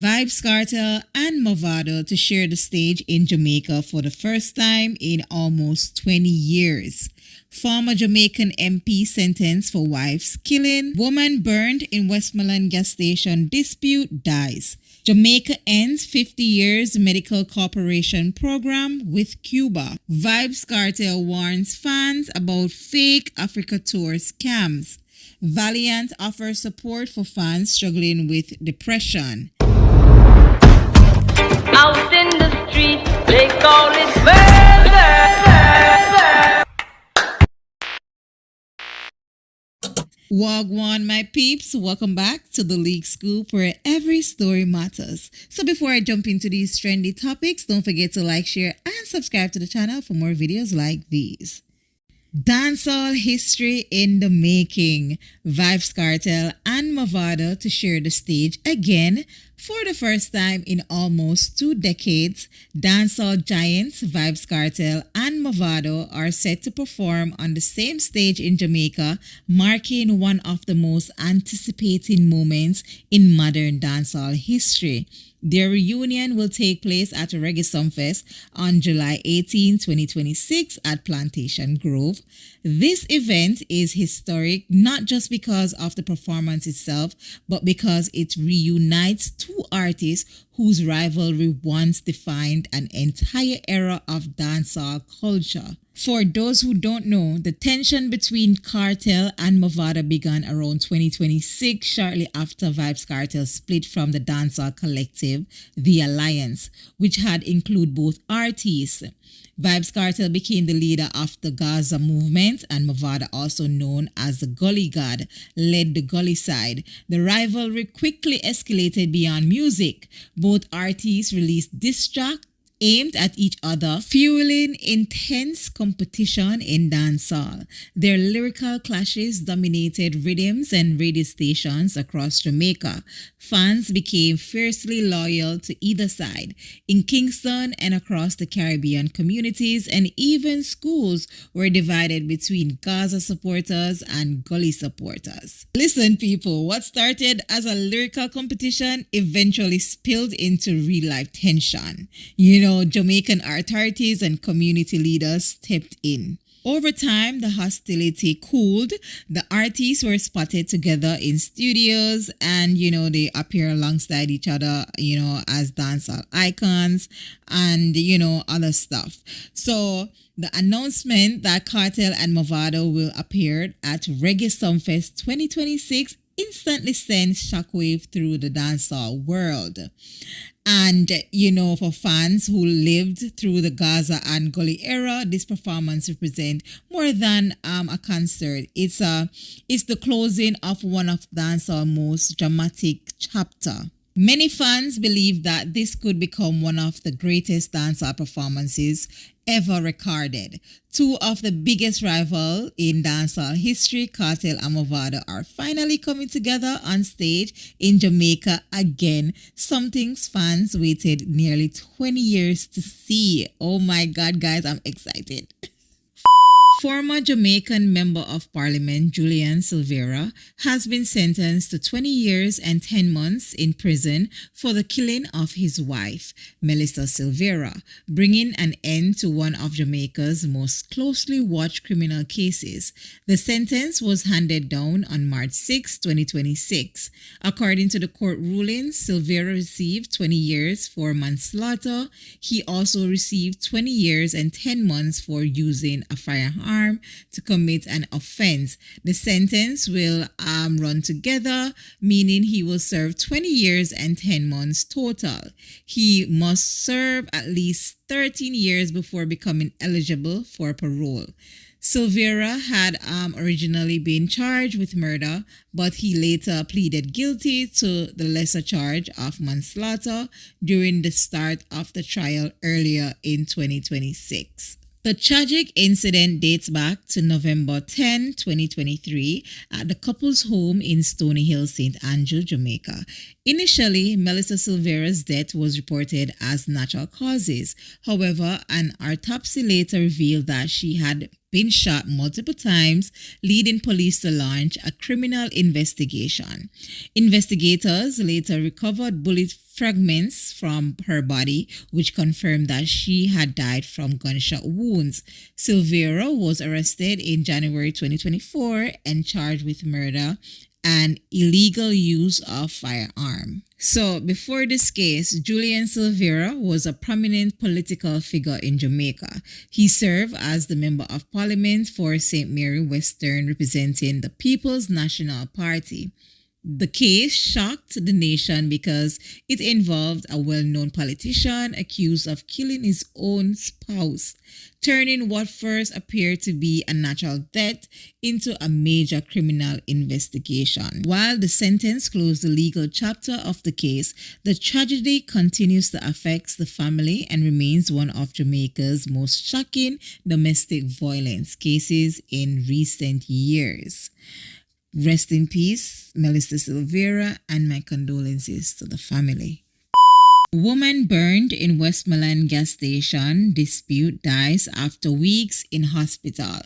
Vibes Kartel and Movado to share the stage in Jamaica for the first time in almost 20 years. Former Jamaican MP sentenced for wife's killing. Woman burned in Westmoreland gas station dispute dies. Jamaica ends 50 years medical cooperation program with Cuba. Vibes Kartel warns fans about fake Africa tour scams. Valiant offers support for fans struggling with depression. Out in the street, they call it murder. Wagwan, my peeps, welcome back to the League Scoop, where every story matters. So before I jump into these trendy topics, don't forget to like, share, and subscribe to the channel for more videos like these. Dancehall history in the making. Vibes Kartel and Movado to share the stage again for the first time in almost 2 decades. Dancehall giants Vibes Kartel and Movado are set to perform on the same stage in Jamaica, marking one of the most anticipated moments in modern dancehall history. Their reunion will take place at Reggae Sumfest on July 18, 2026 at Plantation Grove. This event is historic not just because of the performance itself, but because it reunites 2 artists whose rivalry once defined an entire era of dancehall culture. For those who don't know, the tension between Kartel and Movado began around 2026, shortly after Vibes Kartel split from the dancehall collective, The Alliance, which had included both artists. Vibes Kartel became the leader of the Gaza movement, and Movado, also known as the Gully God, led the Gully side. The rivalry quickly escalated beyond music. Both artists released diss tracks aimed at each other, fueling intense competition in dancehall. Their lyrical clashes dominated rhythms and radio stations across Jamaica. Fans became fiercely loyal to either side. In Kingston and across the Caribbean communities, and even schools were divided between Gaza supporters and Gully supporters. Listen, people, what started as a lyrical competition eventually spilled into real-life tension. Jamaican authorities and community leaders stepped in. Over time, the hostility cooled. The artists were spotted together in studios and, they appear alongside each other, as dancehall icons and, other stuff. So the announcement that Kartel and Movado will appear at Reggae Sumfest 2026 instantly sent shockwave through the dancehall world. And, for fans who lived through the Gaza and Gully era, this performance represents more than a concert. It's the closing of one of dancehall's most dramatic chapter. Many fans believe that this could become one of the greatest dancehall performances ever recorded. 2 of the biggest rivals in dancehall history, Kartel and Movado, are finally coming together on stage in Jamaica again, something fans waited nearly 20 years to see. Oh my God, guys, I'm excited. Former Jamaican Member of Parliament Julian Silvera has been sentenced to 20 years and 10 months in prison for the killing of his wife, Melissa Silvera, bringing an end to one of Jamaica's most closely watched criminal cases. The sentence was handed down on March 6, 2026. According to the court rulings, Silvera received 20 years for manslaughter. He also received 20 years and 10 months for using a firearm to commit an offense. The sentence will run together, meaning he will serve 20 years and 10 months total. He must serve at least 13 years before becoming eligible for parole. Silvera had originally been charged with murder, but he later pleaded guilty to the lesser charge of manslaughter during the start of the trial earlier in 2026. The tragic incident dates back to November 10, 2023 at the couple's home in Stony Hill, St. Andrew, Jamaica. Initially, Melissa Silvera's death was reported as natural causes. However, an autopsy later revealed that she had been shot multiple times, leading police to launch a criminal investigation. Investigators later recovered bullet fragments from her body, which confirmed that she had died from gunshot wounds. Silvera was arrested in January 2024 and charged with murder and illegal use of firearm. So, before this case, Julian Silvera was a prominent political figure in Jamaica. He served as the Member of Parliament for St. Mary Western, representing the People's National Party. The case shocked the nation because it involved a well-known politician accused of killing his own spouse, turning what first appeared to be a natural death into a major criminal investigation. While the sentence closed the legal chapter of the case, the tragedy continues to affect the family and remains one of Jamaica's most shocking domestic violence cases in recent years. Rest in peace, Melissa Silvera, and my condolences to the family. Woman burned in Westmoreland gas station dispute dies after weeks in hospital.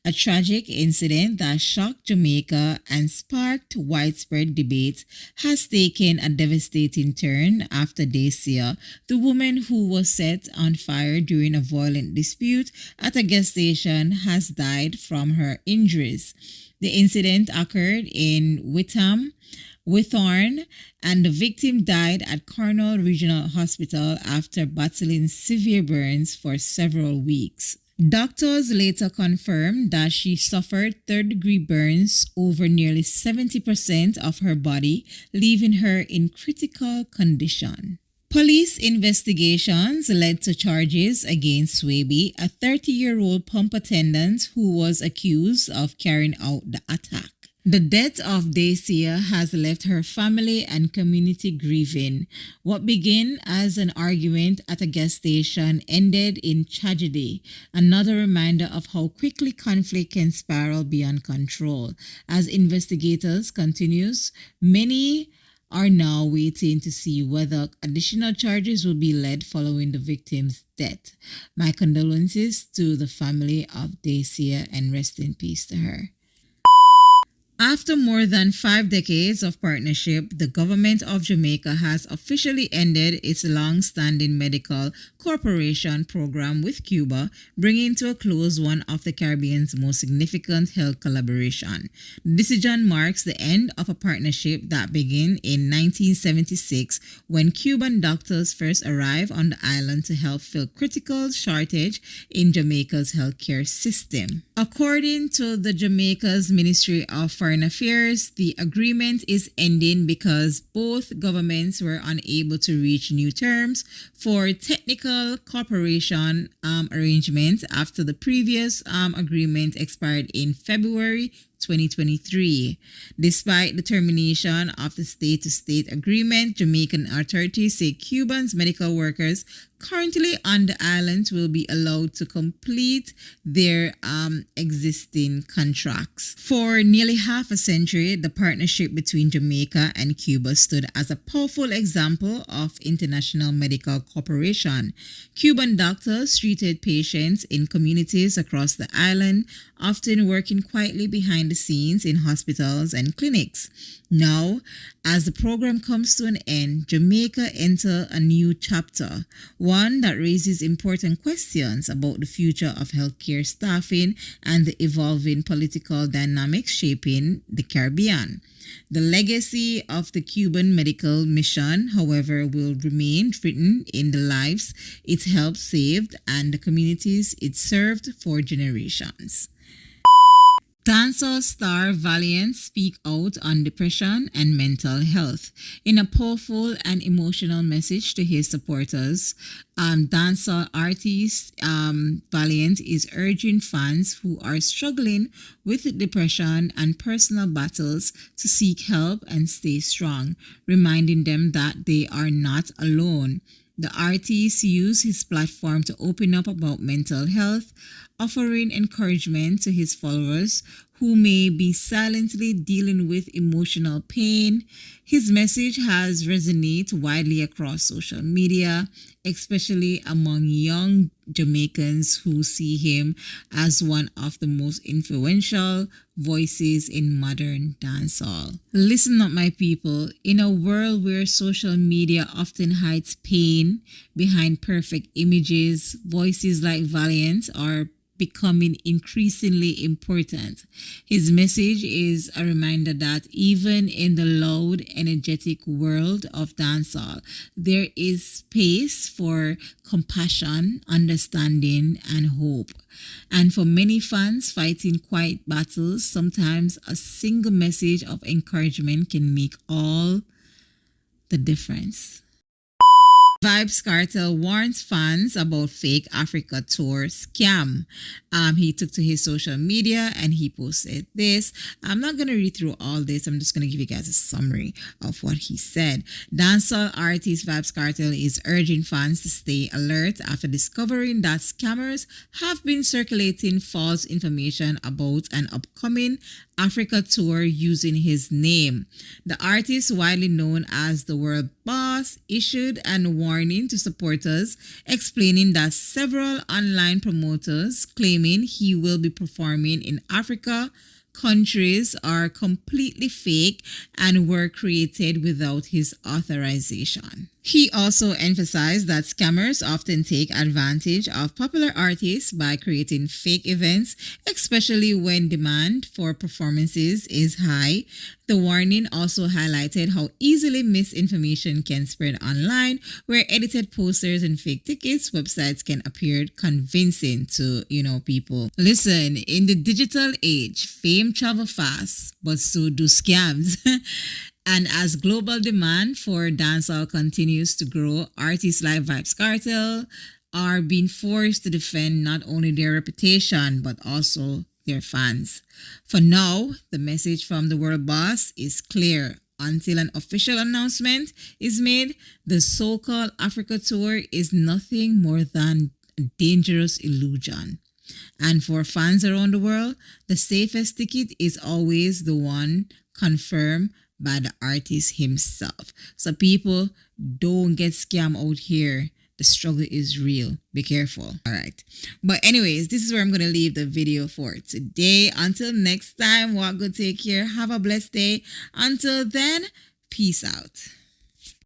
A tragic incident that shocked Jamaica and sparked widespread debate has taken a devastating turn after Dacia, the woman who was set on fire during a violent dispute at a gas station, has died from her injuries. The incident occurred in Withorn, and the victim died at Kartel Regional Hospital after battling severe burns for several weeks. Doctors later confirmed that she suffered third-degree burns over nearly 70% of her body, leaving her in critical condition. Police investigations led to charges against Swaby, a 30-year-old pump attendant who was accused of carrying out the attack. The death of Dacia has left her family and community grieving. What began as an argument at a gas station ended in tragedy, another reminder of how quickly conflict can spiral beyond control. As investigators continues, many are now waiting to see whether additional charges will be led following the victim's death. My condolences to the family of Dacia and rest in peace to her. After more than 5 decades of partnership, the government of Jamaica has officially ended its long-standing medical cooperation program with Cuba, bringing to a close one of the Caribbean's most significant health collaboration. The decision marks the end of a partnership that began in 1976 when Cuban doctors first arrived on the island to help fill critical shortage in Jamaica's healthcare system. According to the Jamaica's Ministry of Foreign Affairs, the agreement is ending because both governments were unable to reach new terms for technical cooperation arrangements after the previous agreement expired in February 2023. Despite the termination of the state-to-state agreement, Jamaican authorities say Cuban's medical workers currently on the island will be allowed to complete their existing contracts. For nearly half a century, the partnership between Jamaica and Cuba stood as a powerful example of international medical cooperation. Cuban doctors treated patients in communities across the island, often working quietly behind the scenes in hospitals and clinics. Now, as the program comes to an end, Jamaica enters a new chapter, one that raises important questions about the future of healthcare staffing and the evolving political dynamics shaping the Caribbean. The legacy of the Cuban medical mission, however, will remain written in the lives it helped save and the communities it served for generations. Dancehall star Valiant speak out on depression and mental health. In a powerful and emotional message to his supporters, dancehall artist Valiant is urging fans who are struggling with depression and personal battles to seek help and stay strong, reminding them that they are not alone. The artist used his platform to open up about mental health, offering encouragement to his followers who may be silently dealing with emotional pain. His message has resonated widely across social media, especially among young Jamaicans who see him as one of the most influential voices in modern dancehall. Listen up, my people. In a world where social media often hides pain behind perfect images, voices like Valiant are becoming increasingly important. His message is a reminder that even in the loud, energetic world of dancehall, there is space for compassion, understanding, and hope. And for many fans fighting quiet battles, sometimes a single message of encouragement can make all the difference. Vibes Kartel warns fans about fake Africa tour scam. He took to his social media and he posted this. I'm not going to read through all this. I'm just going to give you guys a summary of what he said. Dancehall artist Vibes Kartel is urging fans to stay alert after discovering that scammers have been circulating false information about an upcoming Africa tour using his name. The artist, widely known as the World Boss, issued a warning to supporters, explaining that several online promoters claiming he will be performing in Africa countries are completely fake and were created without his authorization. He also emphasized that scammers often take advantage of popular artists by creating fake events, especially when demand for performances is high. The warning also highlighted how easily misinformation can spread online, where edited posters and fake tickets websites can appear convincing to, people. Listen, in the digital age, fame travel fast, but so do scams. And as global demand for dancehall continues to grow, artists like Vibes Kartel are being forced to defend not only their reputation, but also their fans. For now, the message from the World Boss is clear. Until an official announcement is made, the so-called Africa Tour is nothing more than a dangerous illusion. And for fans around the world, the safest ticket is always the one confirmed by the artist himself. So people, don't get scammed out here. The struggle is real. Be careful. All right. But anyways, this is where I'm going to leave the video for today. Until next time, walk good, take care. Have a blessed day. Until then, peace out.